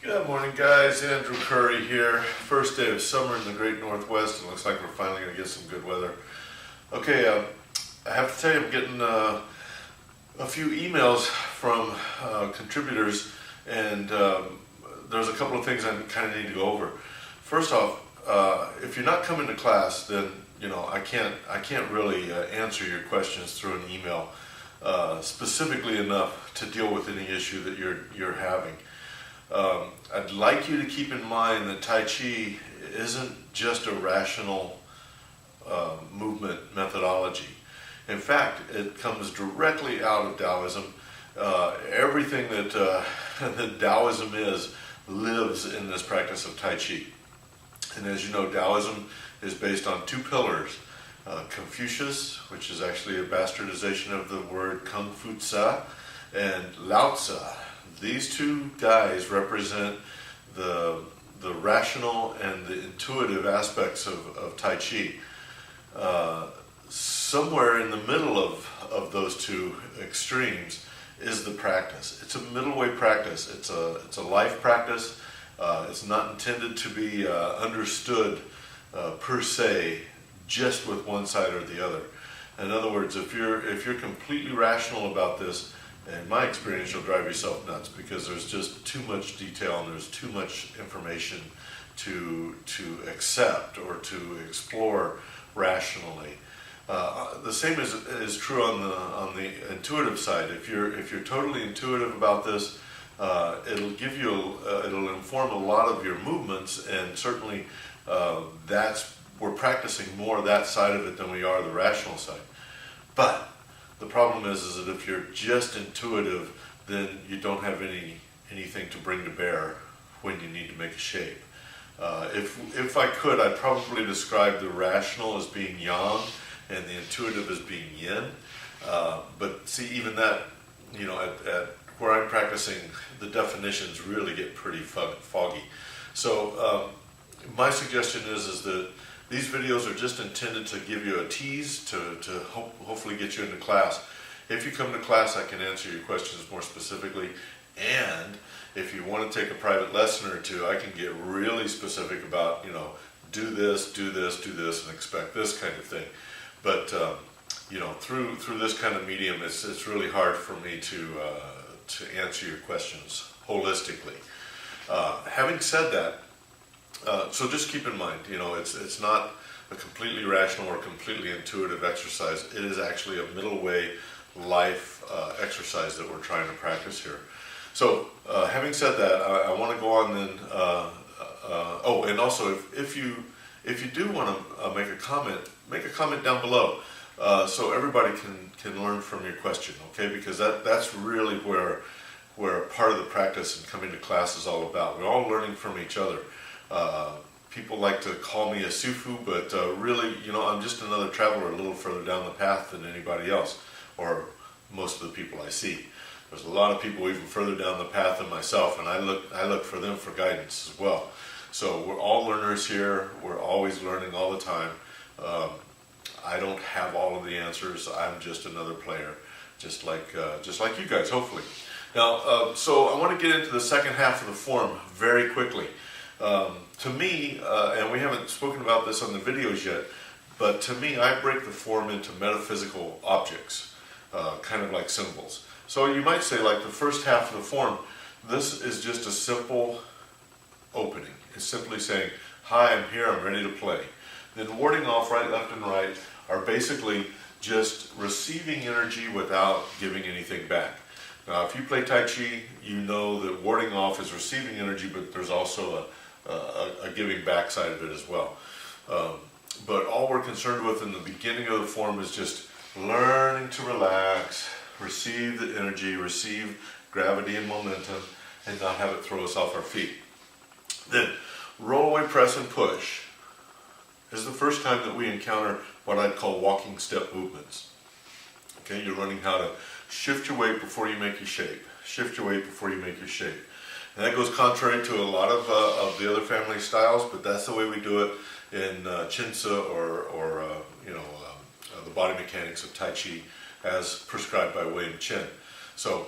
Good morning, guys. Andrew Curry here. First day of summer in the great Northwest, and looks like we're finally going to get some good weather. Okay, I have to tell you, I'm getting a few emails from contributors, and there's a couple of things I kind of need to go over. First off, if you're not coming to class, then I can't really answer your questions through an email specifically enough to deal with any issue that you're having. I'd like you to keep in mind that Tai Chi isn't just a rational movement methodology. In fact, it comes directly out of Taoism. Everything that, that Taoism is lives in this practice of Tai Chi. And as you know, Taoism is based on two pillars. Confucius, which is actually a bastardization of the word Kung Fu Tsa, and Lao Tzu. These two guys represent the rational and the intuitive aspects of Tai Chi. Somewhere in the middle of those two extremes is the practice. It's a middle way practice. It's a life practice. It's not intended to be understood per se just with one side or the other. In other words, if you're completely rational about this, in my experience, you'll drive yourself nuts because there's just too much detail and there's too much information to accept or to explore rationally. The same is true on the intuitive side. If you're totally intuitive about this, it'll give you it'll inform a lot of your movements, and certainly we're practicing more that side of it than we are the rational side. But the problem is that if you're just intuitive, then you don't have anything to bring to bear when you need to make a shape. If I could, I'd probably describe the rational as being yang and the intuitive as being yin. But see, even that, at where I'm practicing, the definitions really get pretty foggy. So my suggestion is that these videos are just intended to give you a tease to hopefully get you into class. If you come to class, I can answer your questions more specifically. And if you want to take a private lesson or two, I can get really specific about, do this, do this, do this, and expect this kind of thing. But, through this kind of medium, it's really hard for me to answer your questions holistically. Having said that, so just keep in mind, it's not a completely rational or completely intuitive exercise. It is actually a middle way life exercise that we're trying to practice here. So having said that, I want to go on then. And also if you do want to make a comment down below, so everybody can learn from your question, okay? Because that's really where part of the practice and coming to class is all about. We're all learning from each other. People like to call me a Sifu, but really, I'm just another traveler a little further down the path than anybody else, or most of the people I see. There's a lot of people even further down the path than myself, and I look for them for guidance as well. So we're all learners here. We're always learning all the time. I don't have all of the answers. I'm just another player, just like you guys, hopefully. Now, so I want to get into the second half of the form very quickly. To me, and we haven't spoken about this on the videos yet, but to me, I break the form into metaphysical objects, kind of like symbols. So you might say, like the first half of the form, this is just a simple opening. It's simply saying, hi, I'm here, I'm ready to play. Then warding off right, left, and right are basically just receiving energy without giving anything back. Now, if you play Tai Chi, you know that warding off is receiving energy, but there's also a giving back side of it as well. But all we're concerned with in the beginning of the form is just learning to relax, receive the energy, receive gravity and momentum, and not have it throw us off our feet. Then, roll away, press, and push. This is the first time that we encounter what I'd call walking step movements. Okay, you're learning how to shift your weight before you make your shape. Shift your weight before you make your shape. And that goes contrary to a lot of the other family styles, but that's the way we do it in Chin Tzu or the body mechanics of Tai Chi as prescribed by William Chen. So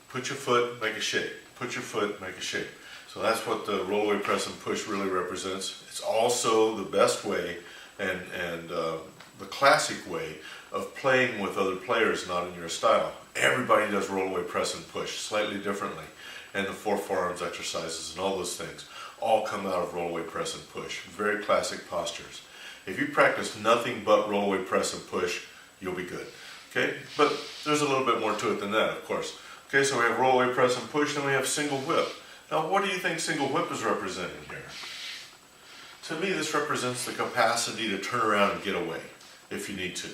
put your foot, make a shape. Put your foot, make a shape. So that's what the rollaway press and push really represents. It's also the best way and the classic way of playing with other players not in your style. Everybody does rollaway press and push slightly differently. And the 4 forearms exercises and all those things all come out of rollaway press and push. Very classic postures. If you practice nothing but rollaway press and push, you'll be good. Okay, but there's a little bit more to it than that, of course. Okay, so we have rollaway press and push, then we have single whip. Now, what do you think single whip is representing here? To me, this represents the capacity to turn around and get away if you need to.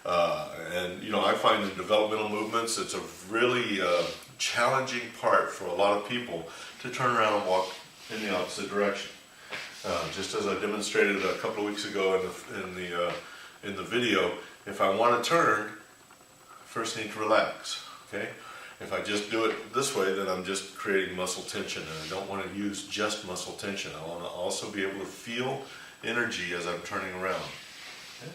And you know, I find in developmental movements, it's a really challenging part for a lot of people to turn around and walk in the opposite direction. Just as I demonstrated a couple of weeks ago in the video, if I want to turn, first need to relax. Okay. If I just do it this way, then I'm just creating muscle tension, and I don't want to use just muscle tension. I want to also be able to feel energy as I'm turning around, okay?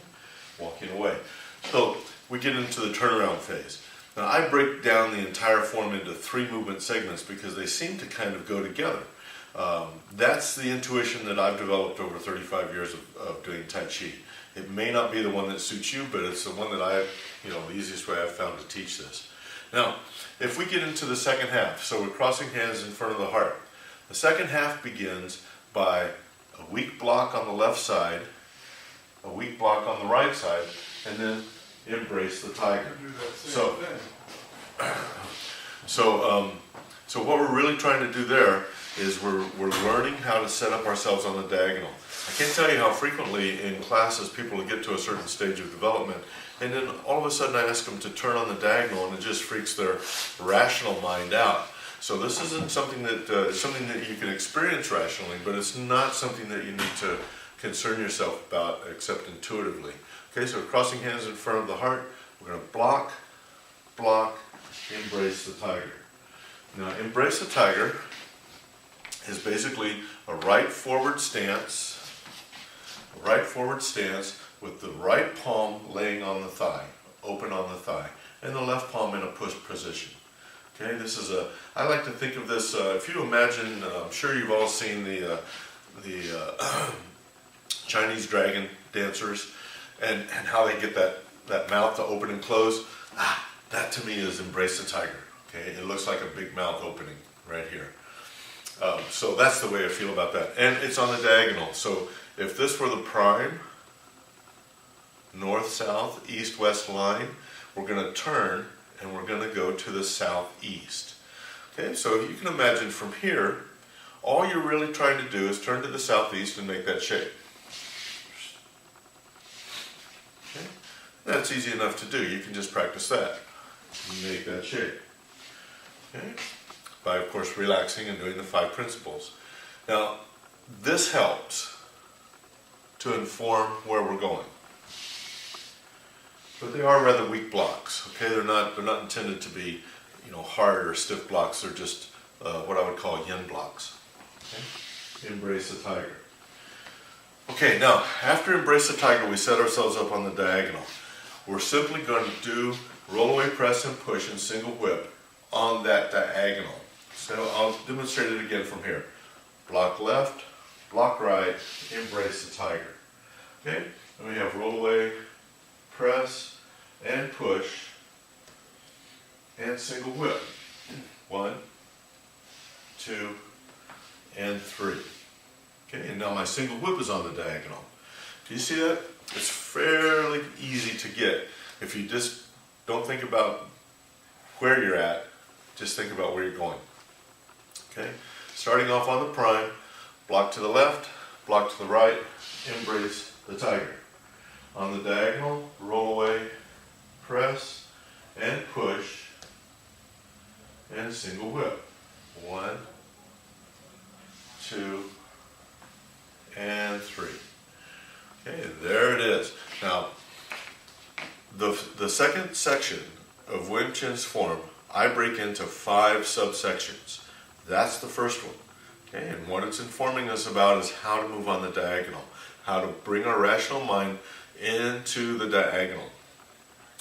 Walking away. So we get into the turnaround phase. Now I break down the entire form into 3 movement segments because they seem to kind of go together. That's the intuition that I've developed over 35 years of doing Tai Chi. It may not be the one that suits you, but it's the one that the easiest way I've found to teach this. Now, if we get into the second half, so we're crossing hands in front of the heart. The second half begins by a weak block on the left side, a weak block on the right side, and then embrace the tiger. So what we're really trying to do there is we're learning how to set up ourselves on the diagonal. I can't tell you how frequently in classes people get to a certain stage of development, and then all of a sudden I ask them to turn on the diagonal, and it just freaks their rational mind out. So this isn't something that something that you can experience rationally, but it's not something that you need to concern yourself about except intuitively. Okay, so crossing hands in front of the heart, we're going to block, embrace the tiger. Now, embrace the tiger is basically a right forward stance with the right palm laying on the thigh, open on the thigh, and the left palm in a push position. Okay, this is I like to think of this, if you imagine, I'm sure you've all seen the Chinese dragon dancers and how they get that mouth to open and close. That to me is embrace the tiger. Okay, it looks like a big mouth opening right here. So that's the way I feel about that. And it's on the diagonal. So if this were the prime, north, south, east, west line, we're going to turn and we're going to go to the southeast. Okay, so you can imagine from here, all you're really trying to do is turn to the southeast and make that shape. Okay, that's easy enough to do. You can just practice that. You make that shape. Okay, by of course relaxing and doing the 5 principles. Now, this helps to inform where we're going. But they are rather weak blocks. Okay, they're not intended to be, hard or stiff blocks. They're just what I would call yin blocks. Okay? Embrace the tiger. Okay, now after embrace the tiger, we set ourselves up on the diagonal. We're simply going to do rollaway press and push and single whip on that diagonal. So I'll demonstrate it again from here. Block left, block right, embrace the tiger. Okay, and we have rollaway, press, and push, and single whip. 1, 2, and 3. Okay, and now my single whip is on the diagonal. Do you see that? It's fairly easy to get. If you just don't think about where you're at, just think about where you're going. Okay, starting off on the prime, block to the left, block to the right, embrace the tiger. On the diagonal, roll away, press, and push, and single whip. 1, 2, and 3. Okay, there it is. Now, the second section of Wing Chun's form, I break into 5 subsections. That's the first one. Okay, and what it's informing us about is how to move on the diagonal, how to bring our rational mind into the diagonal,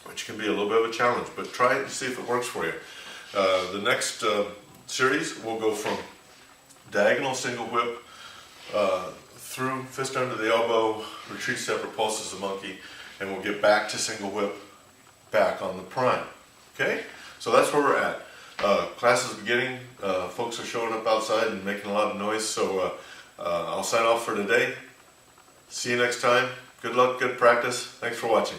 which can be a little bit of a challenge, but try it and see if it works for you. The next series will go from diagonal single whip, through, fist under the elbow, retreat step, repulses the monkey, and we'll get back to single whip, back on the prime. Okay? So that's where we're at. Class is beginning. Folks are showing up outside and making a lot of noise, so I'll sign off for today. See you next time. Good luck, good practice. Thanks for watching.